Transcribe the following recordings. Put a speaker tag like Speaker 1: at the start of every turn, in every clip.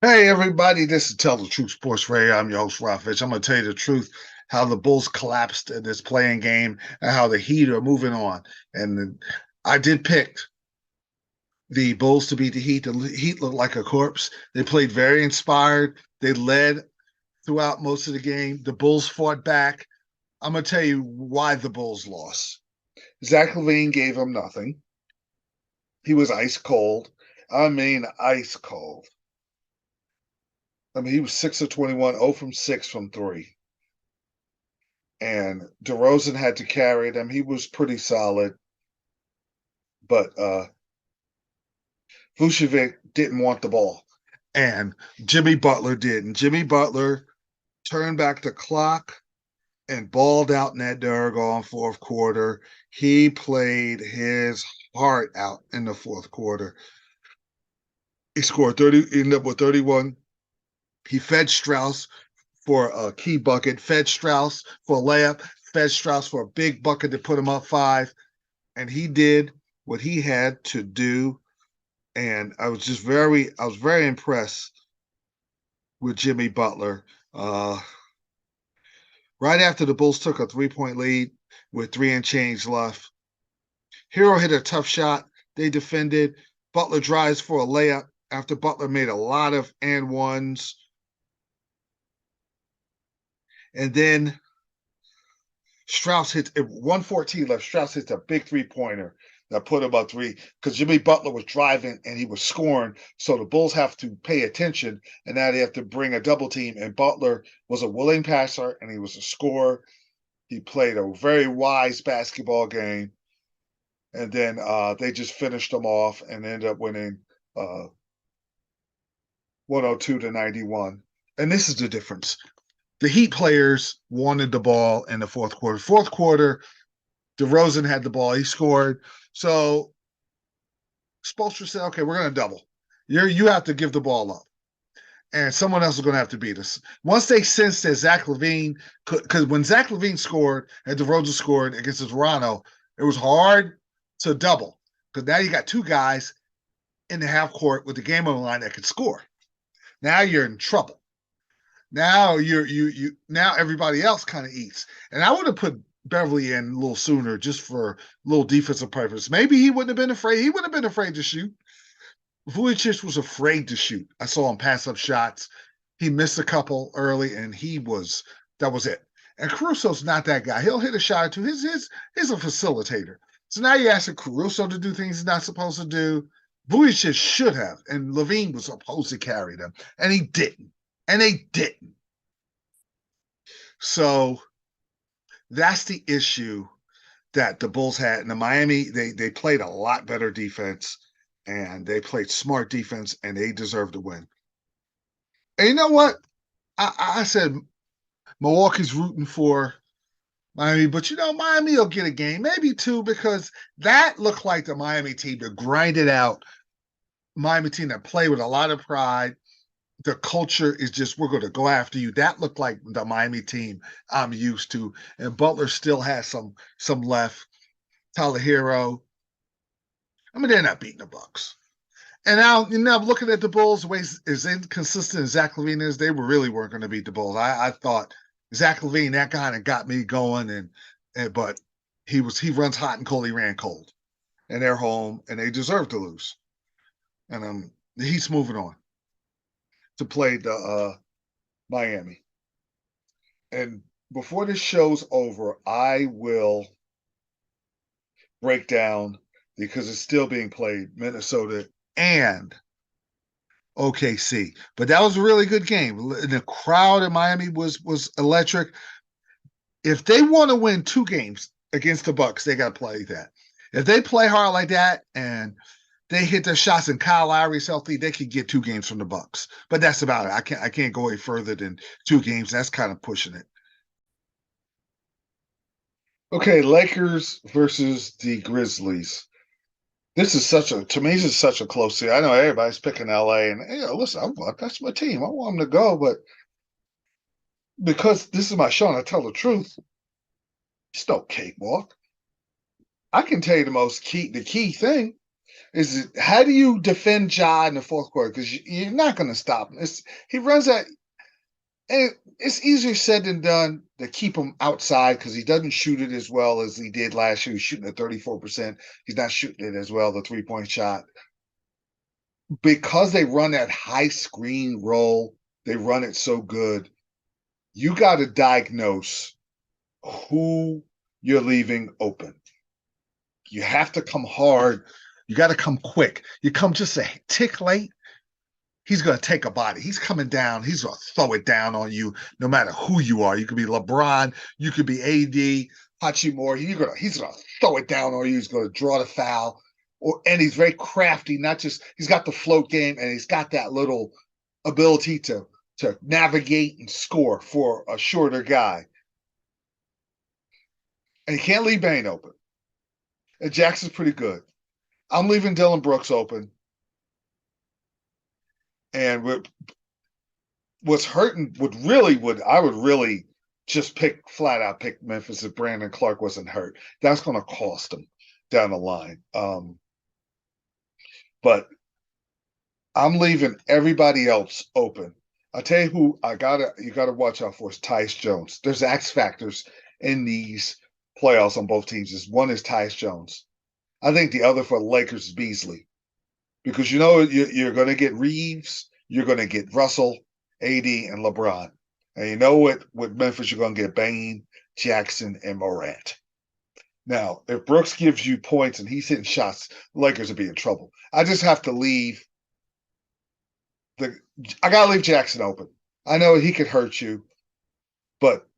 Speaker 1: Hey everybody, this is Tell the Truth Sports Radio. I'm your host, Rafich. I'm gonna tell you the truth, how the Bulls collapsed in this playing game and how the Heat are moving on. And I did pick the Bulls to beat the Heat. The Heat looked like a corpse. They played very inspired. They led throughout most of the game. The Bulls fought back. I'm gonna tell you why the Bulls lost. Zach LaVine gave them nothing. He was ice cold. I mean, ice cold. I mean, he was 6 of 21, 0 from 6 from three. And DeRozan had to carry them. He was pretty solid, but Vucevic didn't want the ball, and Jimmy Butler did. And Jimmy Butler turned back the clock and balled out in that doggone fourth quarter. He played his heart out in the fourth quarter. He scored 30, ended up with 31. He fed Strauss for a key bucket, fed Strauss for a layup, fed Strauss for a big bucket to put him up five. And he did what he had to do. And I was very impressed with Jimmy Butler. Right after the Bulls took a 3-point lead with three and change left, Hero hit a tough shot. They defended. Butler drives for a layup after Butler made a lot of and ones. And then Strauss hits 114 left. Strauss hits a big 3-pointer that put him up three because Jimmy Butler was driving and he was scoring. So the Bulls have to pay attention and now they have to bring a double team. And Butler was a willing passer and he was a scorer. He played a very wise basketball game. And then they just finished them off and ended up winning 102 to 91. And this is the difference. The Heat players wanted the ball in the fourth quarter. Fourth quarter, DeRozan had the ball. He scored. So Spoelstra said, okay, we're going to double. You have to give the ball up. And someone else is going to have to beat us. Once they sensed that Zach LaVine, because when Zach LaVine scored and DeRozan scored against Toronto, it was hard to double because now you got two guys in the half court with the game on the line that could score. Now you're in trouble. Now now everybody else kind of eats. And I would have put Beverly in a little sooner just for a little defensive purpose. Maybe he wouldn't have been afraid. He wouldn't have been afraid to shoot. Vujicic was afraid to shoot. I saw him pass up shots. He missed a couple early, and that was it. And Caruso's not that guy. He'll hit a shot or two. He's a facilitator. So now you're asking Caruso to do things he's not supposed to do. Vujicic should have, and LaVine was supposed to carry them, and he didn't. And they didn't. So that's the issue that the Bulls had. In the Miami, they played a lot better defense and they played smart defense and they deserved to win. And you know what? I said Milwaukee's rooting for Miami, but Miami will get a game, maybe two, because that looked like the Miami team that grinded out, Miami team that played with a lot of pride. The culture is just, we're going to go after you. That looked like the Miami team I'm used to. And Butler still has some left. Tyler Hero. I mean, they're not beating the Bucks. And now, looking at the Bulls, the way as inconsistent as Zach LaVine is, they really weren't going to beat the Bulls. I thought Zach LaVine, that kind of got me going, but he runs hot and cold. He ran cold, and they're home, and they deserve to lose. And he's moving on to play the Miami. And before this show's over, I will break down because it's still being played, Minnesota and OKC. But that was a really good game. The crowd in Miami was electric. If they want to win two games against the Bucks, they got to play that. If they play hard like that and they hit their shots and Kyle Lowry's healthy, they could get two games from the Bucks. But that's about it. I can't go any further than two games. That's kind of pushing it. Okay, Lakers versus the Grizzlies. To me, this is such a close series. I know everybody's picking LA, and listen, that's my team. I want them to go, but because this is my show and I tell the truth, it's no cakewalk. I can tell you the key thing. How do you defend Ja in the fourth quarter? Because you're not going to stop him. He runs that, and it's easier said than done to keep him outside because he doesn't shoot it as well as he did last year. He's shooting at 34%. He's not shooting it as well, the 3-point shot. Because they run that high screen roll, they run it so good. You got to diagnose who you're leaving open. You have to come hard. You got to come quick. You come just a tick late, he's going to take a body. He's coming down. He's going to throw it down on you no matter who you are. You could be LeBron. You could be AD, Hachimura. He's going to throw it down on you. He's going to draw the foul. And he's very crafty, not just – he's got the float game, and he's got that little ability to navigate and score for a shorter guy. And he can't leave Bane open. And Jackson's pretty good. I'm leaving Dylan Brooks open. And what's hurting I would really just flat out pick Memphis if Brandon Clark wasn't hurt. That's going to cost him down the line. But I'm leaving everybody else open. I'll tell you who you gotta watch out for is Tyus Jones. There's X factors in these playoffs on both teams. One is Tyus Jones. I think the other for the Lakers is Beasley. Because you're going to get Reeves, you're going to get Russell, AD, and LeBron. And you know what? With Memphis, you're going to get Bane, Jackson, and Morant. Now, if Brooks gives you points and he's hitting shots, the Lakers will be in trouble. I just have to leave I got to leave Jackson open. I know he could hurt you, but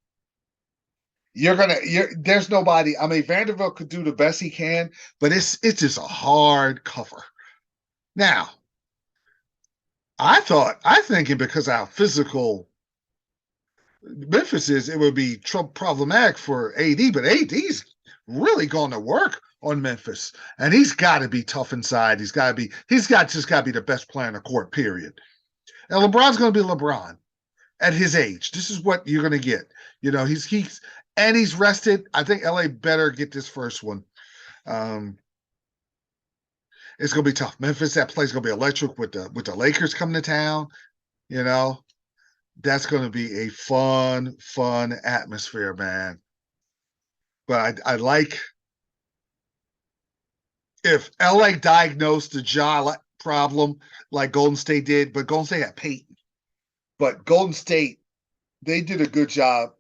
Speaker 1: there's nobody. I mean, Vanderbilt could do the best he can, but it's just a hard cover. Now, I think because how physical Memphis is, it would be problematic for AD, but AD's really going to work on Memphis, and he's got to be tough inside. He's got to be the best player on the court, period. And LeBron's going to be LeBron at his age. This is what you're going to get. He's rested. I think LA better get this first one. It's going to be tough. Memphis, that play's going to be electric with the Lakers coming to town. That's going to be a fun atmosphere, man. But I like if LA diagnosed the Ja problem like Golden State did, but Golden State had Peyton. But Golden State, they did a good job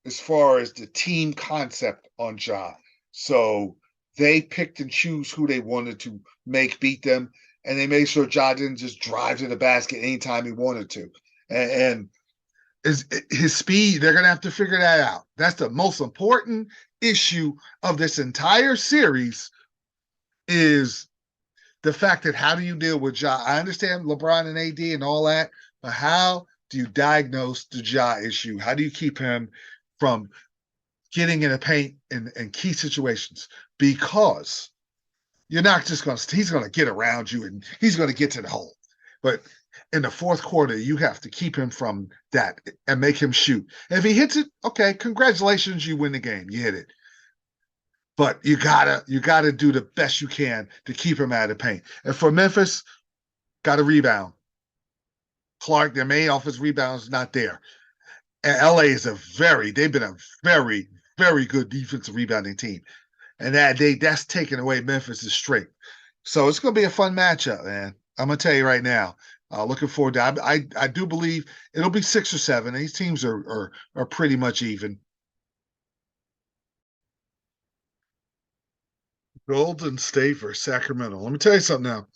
Speaker 1: as far as the team concept on Ja. So they picked and choose who they wanted to make beat them, and they made sure Ja didn't just drive to the basket anytime he wanted to. And his speed, they're going to have to figure that out. That's the most important issue of this entire series is the fact that how do you deal with Ja? I understand LeBron and AD and all that, but how do you diagnose the Ja issue? How do you keep him from getting in the paint in key situations? Because you're not just he's going to get around you and he's going to get to the hole. But in the fourth quarter, you have to keep him from that and make him shoot. And if he hits it, okay, congratulations, you win the game. You hit it. But you gotta do the best you can to keep him out of the paint. And for Memphis, got to rebound. Clark, their main offensive rebound is not there. And LA is they've been a very, very good defensive rebounding team. And that's taken away Memphis' strength. So it's going to be a fun matchup, man. I'm going to tell you right now. Looking forward to it. I do believe it'll be 6 or 7. These teams are pretty much even. Golden State versus Sacramento. Let me tell you something now.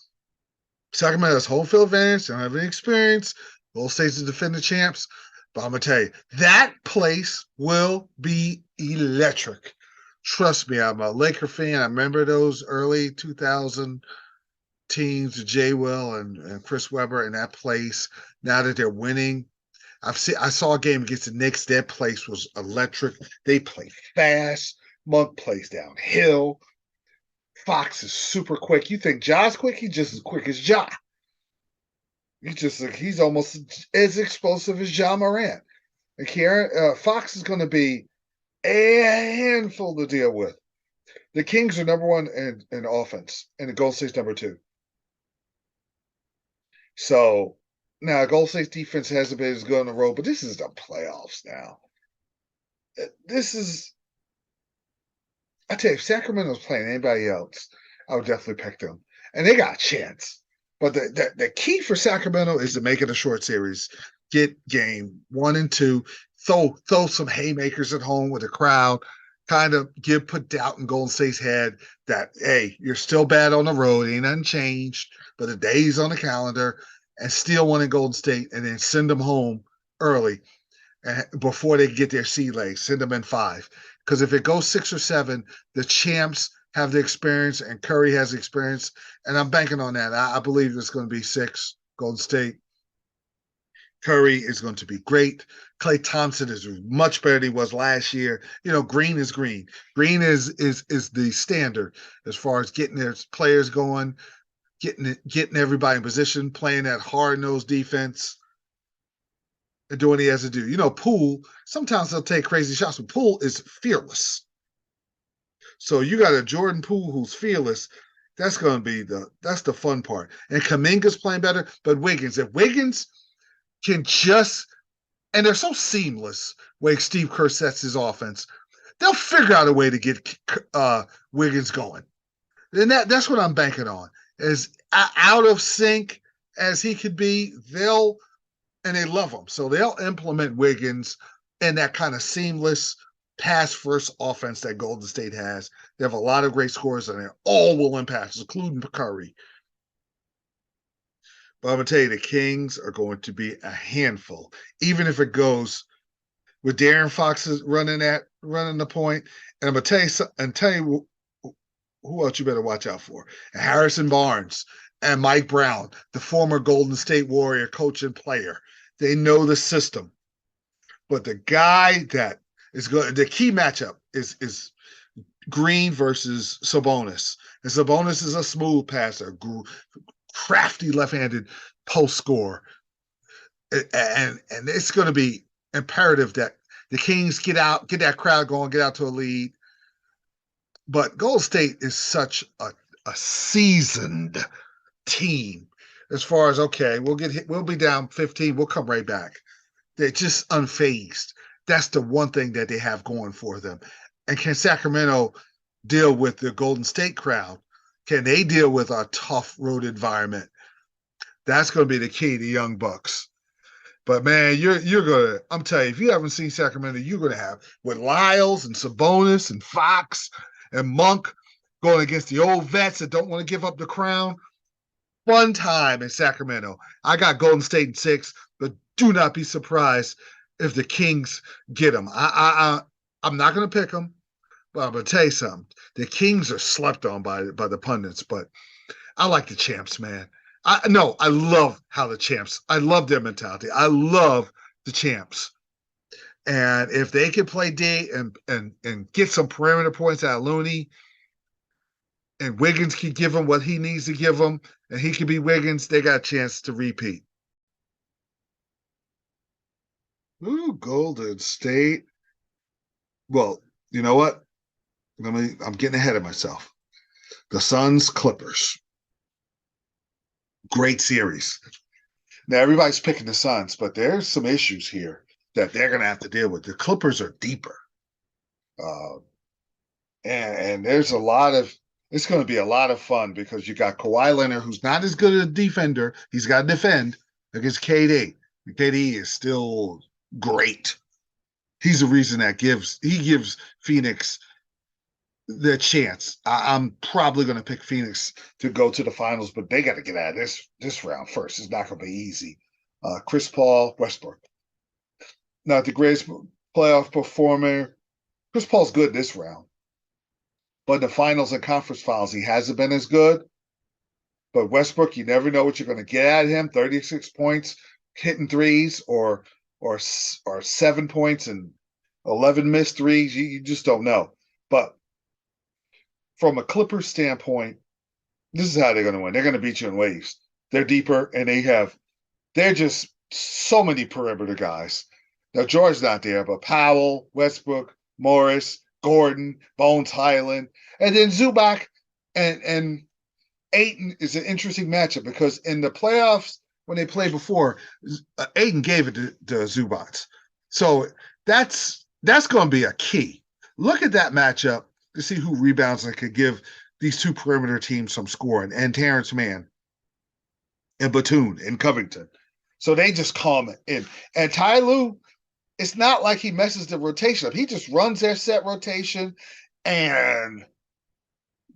Speaker 1: Sacramento has home field advantage. They don't have any experience. Golden State's the defending champs. But I'm going to tell you, that place will be electric. Trust me, I'm a Laker fan. I remember those early 2000 teams, Jay Will and Chris Webber in that place. Now that they're winning, I saw a game against the Knicks. That place was electric. They play fast. Monk plays downhill. Fox is super quick. You think Ja's quick? He's just as quick as Ja. He's almost as explosive as Ja Morant. And Fox is going to be a handful to deal with. The Kings are number 1 in offense, and the Golden State's number 2. So now Golden State's defense hasn't been as good on the road, but this is the playoffs now. This is, I tell you, if Sacramento's playing anybody else, I would definitely pick them. And they got a chance. But the key for Sacramento is to make it a short series. Get game 1 and 2, throw some haymakers at home with the crowd, kind of put doubt in Golden State's head that, hey, you're still bad on the road, ain't nothing changed, but the day's on the calendar, and still one in Golden State, and then send them home early before they get their sea legs, send them in 5. Because if it goes 6 or 7, the champs have the experience and Curry has experience. And I'm banking on that. I believe it's going to be 6, Golden State. Curry is going to be great. Klay Thompson is much better than he was last year. Green is green. Green is the standard as far as getting their players going, getting everybody in position, playing that hard-nosed defense, and doing what he has to do. Poole, sometimes they'll take crazy shots, but Poole is fearless. So you got a Jordan Poole who's fearless. That's going to be that's the fun part. And Kuminga's playing better, but if Wiggins can and they're so seamless way Steve Kerr sets his offense, they'll figure out a way to get Wiggins going. And that's what I'm banking on. As out of sync as he could be, and they love him. So they'll implement Wiggins in that kind of seamless pass-first offense that Golden State has. They have a lot of great scorers, and they all will impact, including Curry. But I'm going to tell you, the Kings are going to be a handful, even if it goes with De'Aaron Fox running the point. And I'm going to tell you who else you better watch out for. And Harrison Barnes and Mike Brown, the former Golden State Warrior coach and player. They know the system. But the guy that is good, the key matchup is Green versus Sabonis. And Sabonis is a smooth passer, crafty left-handed post scorer. And it's going to be imperative that the Kings get that crowd going, get out to a lead. But Golden State is such a seasoned team as far as, okay, we'll be down 15, we'll come right back. They're just unfazed. That's the one thing that they have going for them. And can Sacramento deal with the Golden State crowd? Can they deal with a tough road environment? That's going to be the key to Young Bucks. But man, you're gonna. I'm telling you, if you haven't seen Sacramento, you're gonna have with Lyles and Sabonis and Fox and Monk going against the old vets that don't want to give up the crown. Fun time in Sacramento. I got Golden State in 6, but do not be surprised if the Kings get them. I'm not going to pick them, but I'm going to tell you something. The Kings are slept on by the pundits, but I like the champs, man. I love I love their mentality. I love the champs. And if they can play D and get some perimeter points out of Looney, and Wiggins can give him what he needs to give him, and he can be Wiggins, they got a chance to repeat. Ooh, Golden State. Well, you know what? I'm getting ahead of myself. The Suns, Clippers. Great series. Now, everybody's picking the Suns, but there's some issues here that they're going to have to deal with. The Clippers are deeper. And there's it's going to be a lot of fun because you got Kawhi Leonard, who's not as good a defender. He's got to defend against KD. KD is still great. He's the reason that gives Phoenix the chance. I'm probably going to pick Phoenix to go to the finals, but they got to get out of this round first. It's not going to be easy. Chris Paul, Westbrook. Not the greatest playoff performer. Chris Paul's good this round. But in the finals and conference finals, he hasn't been as good. But Westbrook, you never know what you're going to get at him. 36 points, hitting threes, or 7 points and 11 missed threes. You just don't know. But from a Clippers standpoint, this is how they're going to win. They're going to beat you in waves. They're deeper, and they're just so many perimeter guys. Now, George's not there, but Powell, Westbrook, Morris, Gordon, Bones Highland, and then Zubac and Ayton is an interesting matchup because in the playoffs, when they played before, Aiden gave it to Zubats. So that's going to be a key. Look at that matchup to see who rebounds and could give these two perimeter teams some scoring, and Terrence Mann and Batum and Covington. So they just calm it in. And Ty Lue, it's not like he messes the rotation up. He just runs their set rotation and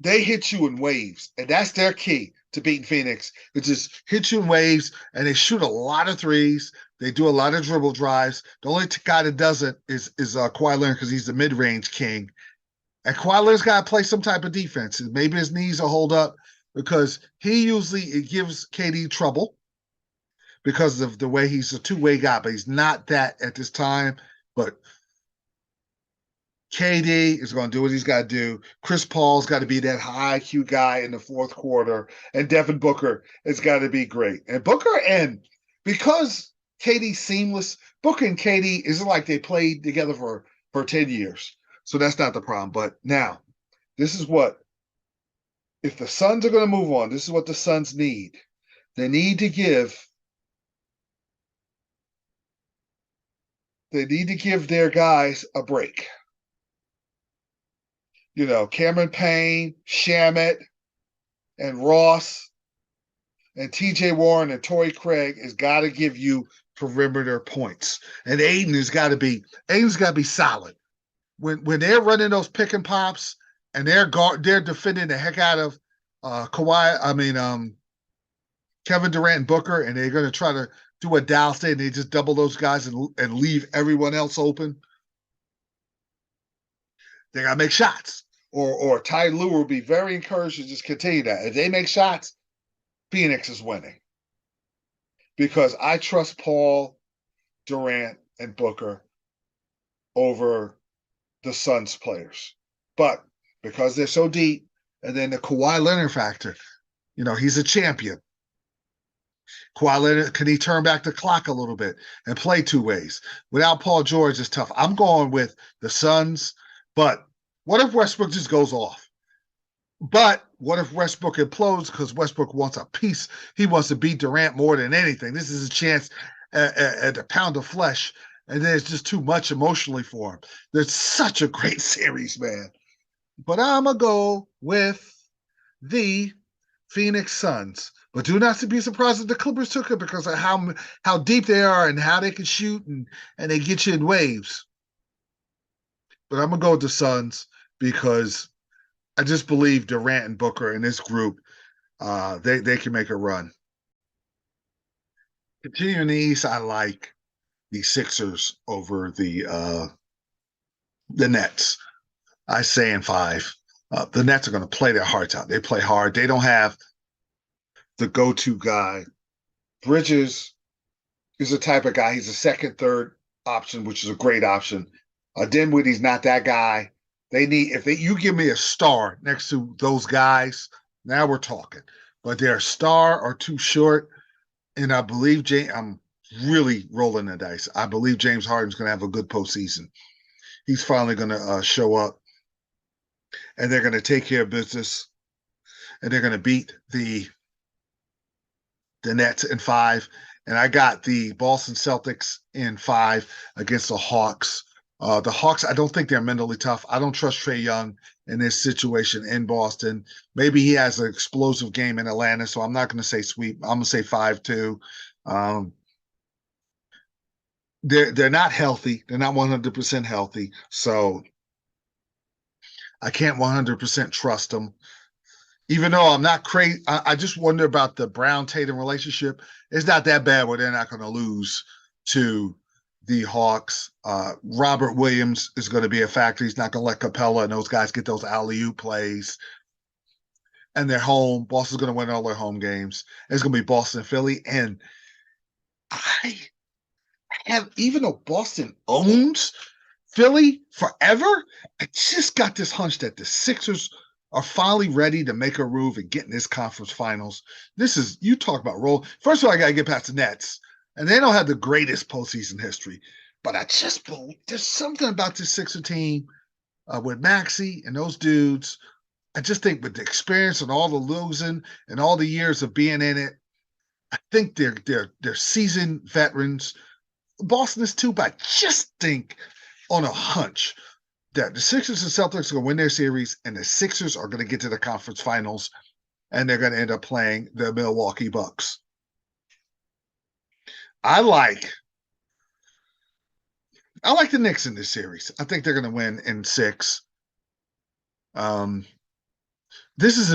Speaker 1: they hit you in waves. And that's their key to beating Phoenix. It just hit you in waves and they shoot a lot of threes. They do a lot of dribble drives. The only guy that doesn't is Kawhi Leonard because he's the mid-range king. And Kawhi Leonard's got to play some type of defense. Maybe his knees will hold up because he usually gives KD trouble because of the way he's a two-way guy, but he's not that at this time. But KD is going to do what he's got to do. Chris Paul's got to be that high IQ guy in the fourth quarter, and Devin Booker has got to be great. And Booker, and because KD's seamless, Booker and KD isn't like they played together for 10 years. So that's not the problem. But now, this is what, if the Suns are going to move on, this is what the Suns need. They need to give their guys a break. You know, Cameron Payne, Shamet, and Ross, and TJ Warren and Torrey Craig has got to give you perimeter points. And Aiden's got to be solid. When they're running those pick and pops and they're defending the heck out of Kevin Durant and Booker, and they're going to try to do what Dallas did, and they just double those guys and leave everyone else open. They got to make shots. Or Ty Lue will be very encouraged to just continue that. If they make shots, Phoenix is winning. Because I trust Paul, Durant, and Booker over the Suns players. But because they're so deep, and then the Kawhi Leonard factor, you know, he's a champion. Kawhi Leonard, can he turn back the clock a little bit and play two ways? Without Paul George, it's tough. I'm going with the Suns, but what if Westbrook just goes off? But what if Westbrook implodes because Westbrook wants a piece? He wants to beat Durant more than anything. This is a chance at a pound of flesh, and then it's just too much emotionally for him. There's such a great series, man. But I'm going to go with the Phoenix Suns. But do not be surprised if the Clippers took it because of how deep they are and how they can shoot and they get you in waves. But I'm going to go with the Suns because I just believe Durant and Booker in this group, they can make a run. Continuing in the East, I like the Sixers over the Nets. I say in 5. The Nets are going to play their hearts out. They play hard. They don't have the go-to guy. Bridges is the type of guy. He's a second, third option, which is a great option. Dinwiddie's not that guy. If you give me a star next to those guys, now we're talking. But they're a star or too short, and I believe I'm really rolling the dice. I believe James Harden's going to have a good postseason. He's finally going to show up, and they're going to take care of business, and they're going to beat the Nets in 5. And I got the Boston Celtics in 5 against the Hawks. The Hawks, I don't think they're mentally tough. I don't trust Trae Young in this situation in Boston. Maybe he has an explosive game in Atlanta, so I'm not going to say sweep. I'm going to say 5-2. They're not healthy. They're not 100% healthy, so I can't 100% trust them. Even though I'm not crazy, I just wonder about the Brown-Tatum relationship. It's not that bad where they're not going to lose to the Hawks. Robert Williams is going to be a factor. He's not going to let Capella and those guys get those alley-oop plays. And they're home. Boston's going to win all their home games. It's going to be Boston and Philly. And even though Boston owns Philly forever, I just got this hunch that the Sixers are finally ready to make a move and get in this conference finals. You talk about roll. First of all, I got to get past the Nets. And they don't have the greatest postseason history. But I just believe there's something about this Sixer team with Maxey and those dudes. I just think with the experience and all the losing and all the years of being in it, I think they're seasoned veterans. Boston is too, but I just think on a hunch that the Sixers and Celtics are going to win their series, and the Sixers are going to get to the conference finals, and they're going to end up playing the Milwaukee Bucks. I like the Knicks in this series. I think they're going to win in 6. This is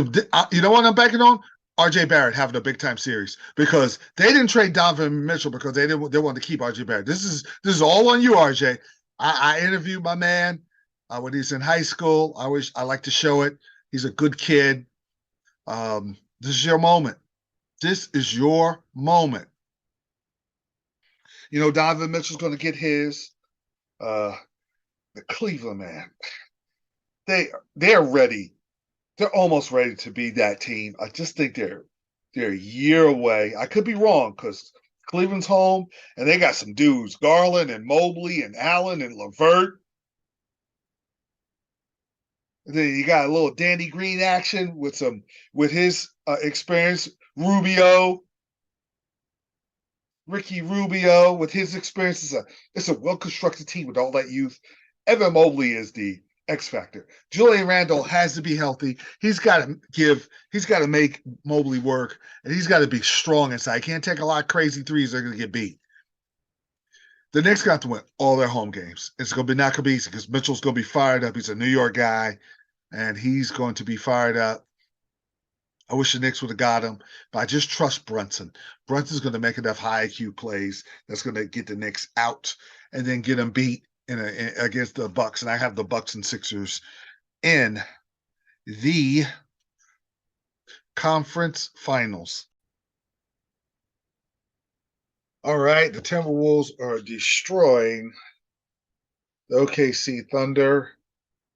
Speaker 1: you know what I'm banking on? RJ Barrett having a big time series because they didn't trade Donovan Mitchell because they wanted to keep RJ Barrett. This is all on you, RJ. I interviewed my man when he's in high school. I like to show it. He's a good kid. This is your moment. This is your moment. You know, Donovan Mitchell's going to get his. The Cleveland, man, they're ready. They're almost ready to be that team. I just think they're a year away. I could be wrong because Cleveland's home and they got some dudes, Garland and Mobley and Allen and LeVert. Then you got a little Danny Green action with his experience. Ricky Rubio with his experience. It's a well-constructed team with all that youth. Evan Mobley is the X factor. Julian Randle has to be healthy. He's got to make Mobley work, and he's got to be strong inside. He can't take a lot of crazy threes. They're going to get beat. The Knicks got to win all their home games. It's going to be not going to be easy because Mitchell's going to be fired up. He's a New York guy, and he's going to be fired up. I wish the Knicks would have got him, but I just trust Brunson. Brunson's going to make enough high IQ plays that's going to get the Knicks out and then get them beat against the Bucks. And I have the Bucks and Sixers in the conference finals. All right, the Timberwolves are destroying the OKC Thunder.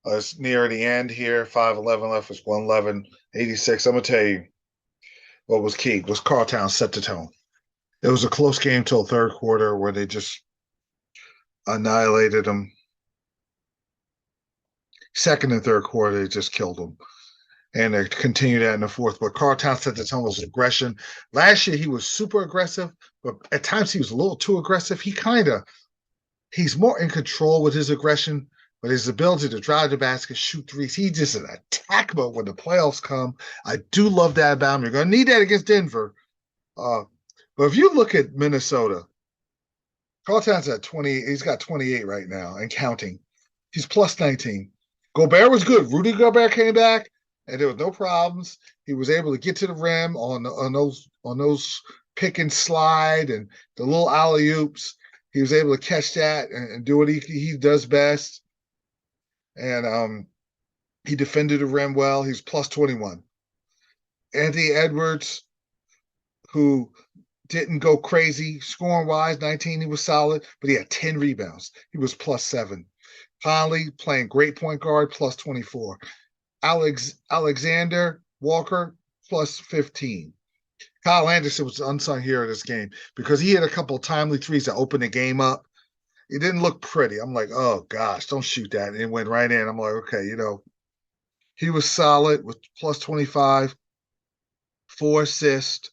Speaker 1: It's near the end here. 5:11 left. It's 111-86. I'm going to tell you what was key was Carltown set the tone. It was a close game till third quarter where they just annihilated them. Second and third quarter, they just killed them. And they continued that in the fourth. But Carltown set the tone with aggression. Last year, he was super aggressive, but at times he was a little too aggressive. He's more in control with his aggression. But his ability to drive the basket, shoot threes, he's just an attack mode when the playoffs come. I do love that about him. You're going to need that against Denver. But if you look at Minnesota, Carltown's at 20. He's got 28 right now and counting. He's plus 19. Gobert was good. Rudy Gobert came back, and there was no problems. He was able to get to the rim on those pick and slide and the little alley oops. He was able to catch that and do what he does best. And he defended the rim well. He's plus 21. Anthony Edwards, who didn't go crazy scoring-wise, 19, he was solid, but he had 10 rebounds. He was plus 7. Conley playing great point guard, plus 24. Alexander Walker, plus 15. Kyle Anderson was the unsung hero of this game because he had a couple of timely threes that opened the game up. It didn't look pretty. I'm like, oh, gosh, don't shoot that. And it went right in. I'm like, okay, he was solid with plus 25, 4 assists,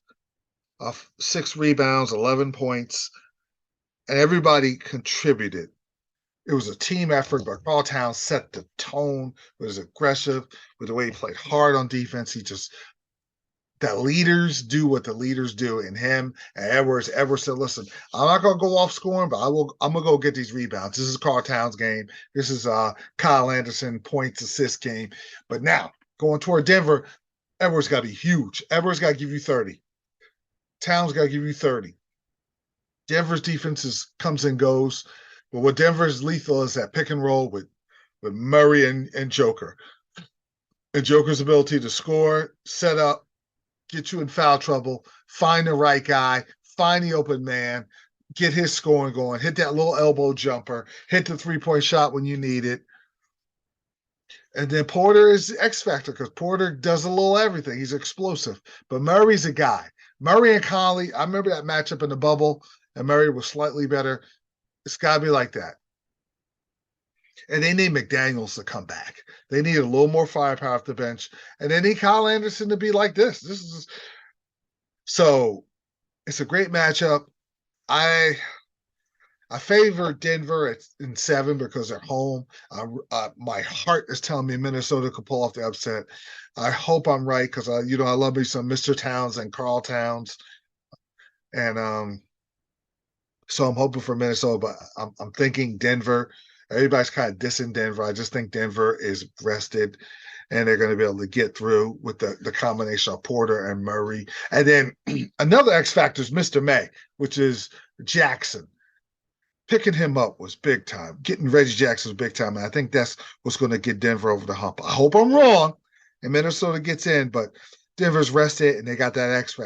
Speaker 1: 6 rebounds, 11 points, and everybody contributed. It was a team effort, but Carltown set the tone. It was aggressive with the way he played hard on defense. That leaders do what the leaders do, and him and Edwards said, listen, I'm not going to go off scoring, but I'm going to go get these rebounds. This is Carltown's game. This is Kyle Anderson points assist game. But now, going toward Denver, Edwards got to be huge. Edwards got to give you 30. Towns got to give you 30. Denver's defense comes and goes, but what Denver's lethal is that pick and roll with Murray and Joker. And Joker's ability to score, set up, get you in foul trouble, find the right guy, find the open man, get his scoring going, hit that little elbow jumper, hit the three-point shot when you need it. And then Porter is the X factor because Porter does a little everything. He's explosive. But Murray's a guy. Murray and Conley, I remember that matchup in the bubble, and Murray was slightly better. It's got to be like that. And they need McDaniels to come back. They need a little more firepower off the bench. And they need Kyle Anderson to be like this. So It's a great matchup. I I favor Denver in 7 because they're home. My heart is telling me Minnesota could pull off the upset. I hope I'm right because I love me some Mr. Towns and Carl Towns, and so I'm hoping for Minnesota, but I'm thinking Denver. Everybody's kind of dissing Denver. I just think Denver is rested, and they're going to be able to get through with the combination of Porter and Murray. And then another X factor is Mr. May, which is Jackson. Picking him up was big time. Getting Reggie Jackson was big time. And I think that's what's going to get Denver over the hump. I hope I'm wrong and Minnesota gets in, but Denver's rested and they got that X factor.